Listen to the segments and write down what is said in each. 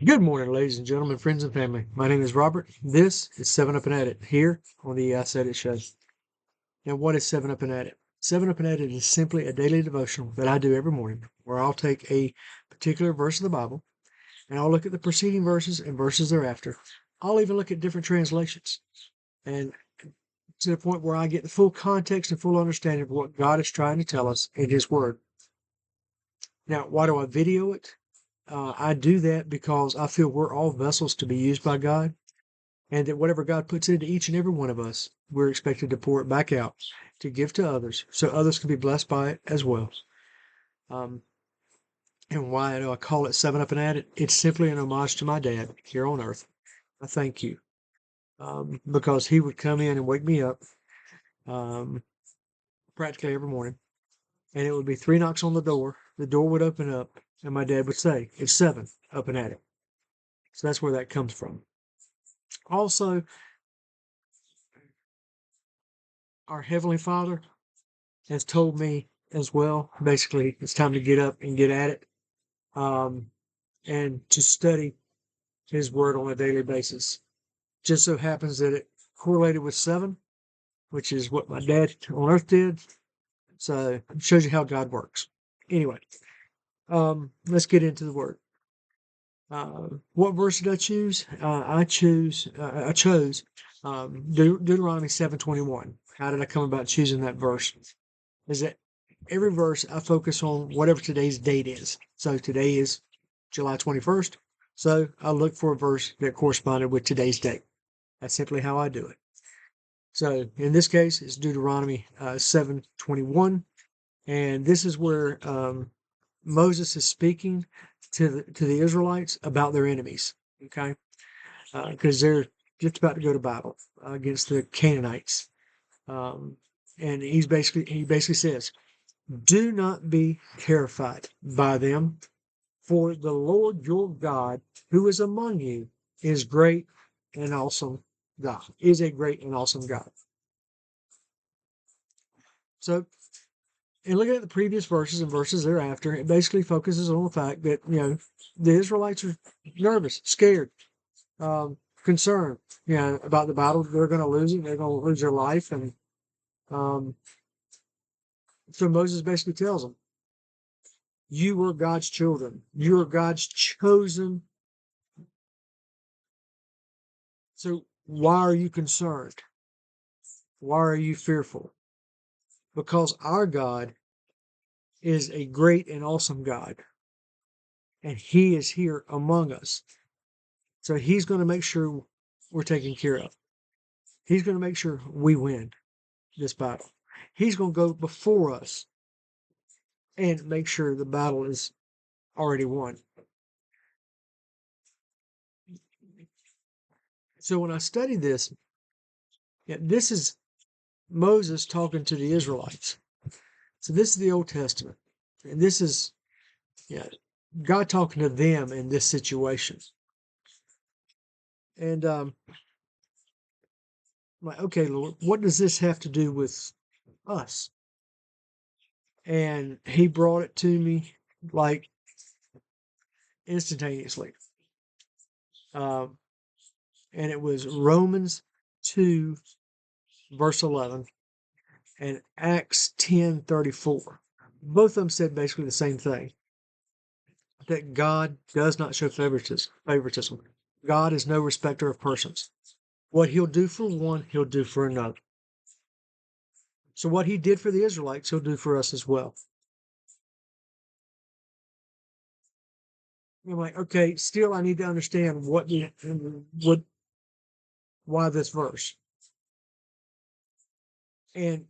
Good morning, ladies and gentlemen, friends and family. My name is Robert. This is 7 Up and At It here on the I Said It Show. Now, what is 7 Up and At It? 7 Up and At It is simply a daily devotional that I do every morning where I'll take a particular verse of the Bible and I'll look at the preceding verses and verses thereafter. I'll even look at different translations and to the point where I get the full context and full understanding of what God is trying to tell us in His Word. Now, why do I video it? I do that because I feel we're all vessels to be used by God, and that whatever God puts into each and every one of us, we're expected to pour it back out to give to others so others can be blessed by it as well. Um, and why do I call it 7 Up and At It? It's simply an homage to my dad here on earth. I thank you. Because he would come in and wake me up um, practically every morning, and it would be three knocks on the door. The door would open up, and my dad would say, "It's 7 Up and At It." So that's where that comes from. Also, our Heavenly Father has told me as well, basically, it's time to get up and get at it, um, and to study His Word on a daily basis. Just so happens that it correlated with 7, which is what my dad on earth did. So it shows you how God works. Anyway, let's get into the Word. What verse did I choose? I chose Deuteronomy 7:21. How did I come about choosing that verse? Is that every verse I focus on whatever today's date is. So today is July 21st. So I look for a verse that corresponded with today's date. That's simply how I do it. So in this case, it's Deuteronomy 7:21, and this is where Moses is speaking to the Israelites about their enemies. Okay, because they're just about to go to battle against the Canaanites, and he basically says, "Do not be terrified by them, for the Lord your God, who is among you, is great and awesome God, is a great and awesome God." So, in looking at the previous verses and verses thereafter, it basically focuses on the fact that, the Israelites are nervous, scared, concerned, about the battle. They're going to lose it. They're going to lose their life. And um, so Moses basically tells them, you are God's children. You are God's chosen. So why are you concerned? Why are you fearful? Because our God is a great and awesome God, and He is here among us. So He's going to make sure we're taken care of. He's going to make sure we win this battle. He's going to go before us and make sure the battle is already won. So when I studied this, this is Moses talking to the Israelites. So this is the Old Testament, and this is God talking to them in this situation. And like, okay, Lord, what does this have to do with us? And He brought it to me like instantaneously. Um, and it was Romans 2, verse 11, and Acts 10:34. Both of them said basically the same thing, that God does not show favoritism. God is no respecter of persons. What He'll do for one, He'll do for another. So what He did for the Israelites, He'll do for us as well. I'm like, okay, still I need to understand why this verse. And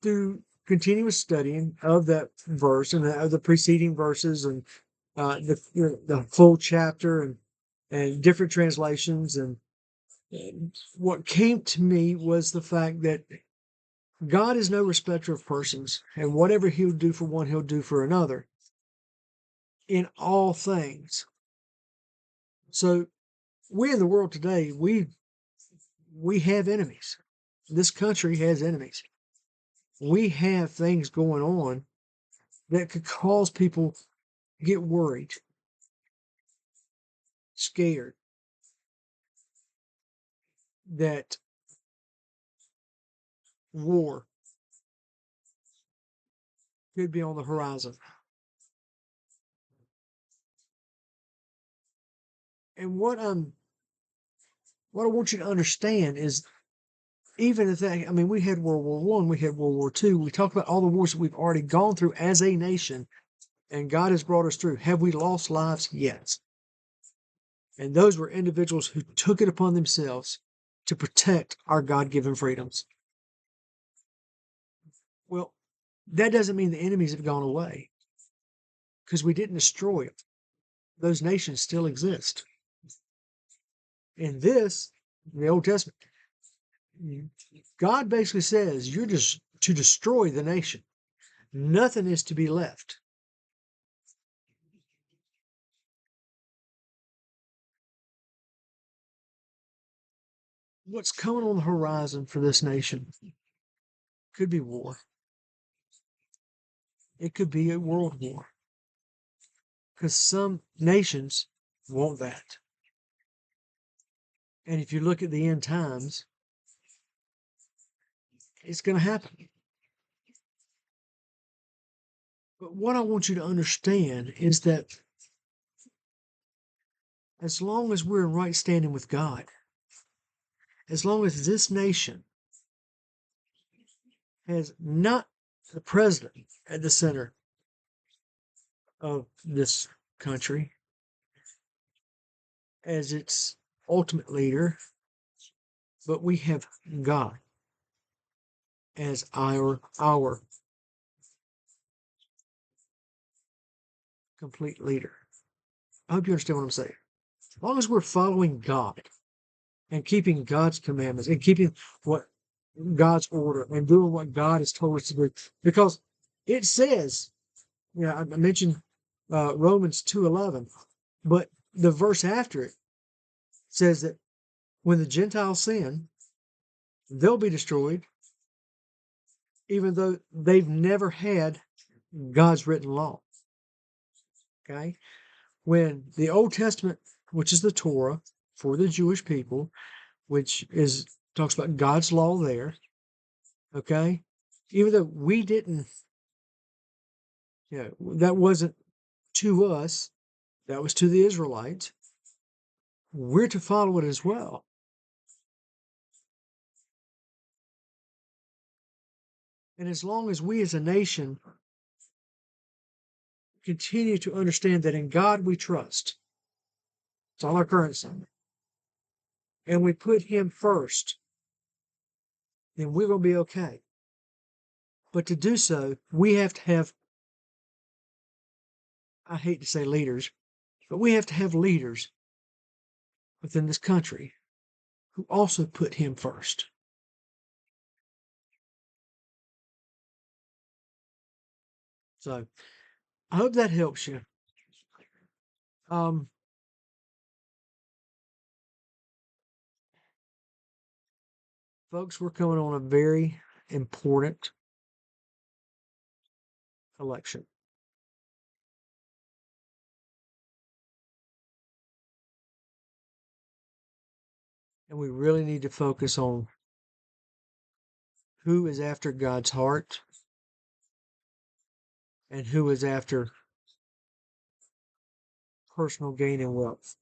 through continuous studying of that verse and of the preceding verses and the full chapter and different translations, and what came to me was the fact that God is no respecter of persons, and whatever He'll do for one, He'll do for another in all things. So we in the world today, we have enemies. This country has enemies. We have things going on that could cause people to get worried. scared that war could be on the horizon. And what I want you to understand is, even if that, I mean, we had World War One, we had World War II. We talked about all the wars that we've already gone through as a nation, and God has brought us through. Have we lost lives? Yes. And those were individuals who took it upon themselves to protect our God-given freedoms. Well, that doesn't mean the enemies have gone away, because we didn't destroy them. Those nations still exist. In the Old Testament, God basically says you're just to destroy the nation. Nothing is to be left. What's coming on the horizon for this nation could be war. It could be a world war, because some nations want that. And if you look at the end times, it's going to happen. But what I want you to understand is that as long as we're in right standing with God, as long as this nation has not the president at the center of this country as its ultimate leader, but we have God as our complete leader. I hope you understand what I'm saying. As long as we're following God and keeping God's commandments and keeping what God's order and doing what God has told us to do, because it says, I mentioned Romans 2:11, but the verse after it says that when the Gentiles sin, they'll be destroyed, even though they've never had God's written law. Okay? When the Old Testament, which is the Torah for the Jewish people, which talks about God's law there, okay? Even though we didn't, that wasn't to us, that was to the Israelites. We're to follow it as well. And as long as we as a nation continue to understand that in God we trust, it's all our currency, and we put Him first, then we're going to be okay. But to do so, we have to have, I hate to say leaders, but we have to have leaders within this country who also put Him first. So I hope that helps you. Folks, we're coming on a very important election. And we really need to focus on who is after God's heart and who is after personal gain and wealth.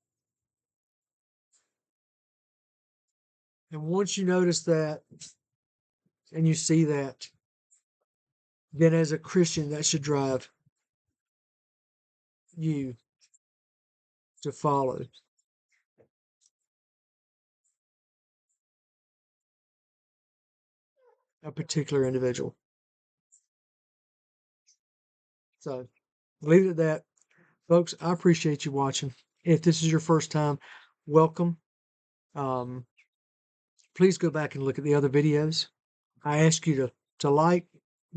And once you notice that and you see that, then as a Christian, that should drive you to follow a particular individual. So leave it at that. Folks, I appreciate you watching. If this is your first time, welcome. Please go back and look at the other videos. I ask you to like,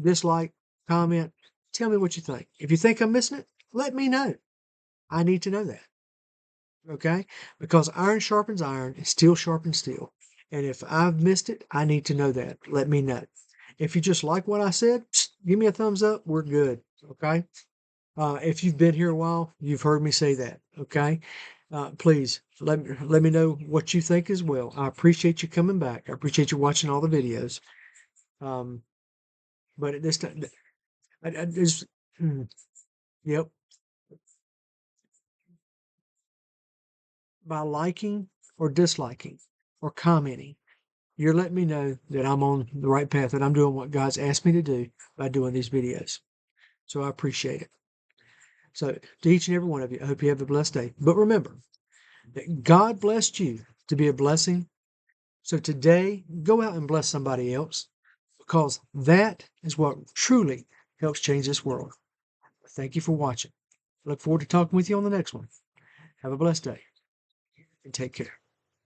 dislike, comment, tell me what you think. If you think I'm missing it, let me know. I need to know that. Okay? Because iron sharpens iron, and steel sharpens steel. And if I've missed it, I need to know that. Let me know. If you just like what I said, give me a thumbs up. We're good. Okay? If you've been here a while, you've heard me say that. Okay? please let me know what you think as well. I appreciate you coming back. I appreciate you watching all the videos. Um, but at this time, I just, yep, by liking or disliking or commenting, you're letting me know that I'm on the right path, that I'm doing what God's asked me to do by doing these videos. So I appreciate it. So to each and every one of you, I hope you have a blessed day. But remember that God blessed you to be a blessing. So today, go out and bless somebody else, because that is what truly helps change this world. Thank you for watching. Look forward to talking with you on the next one. Have a blessed day and take care.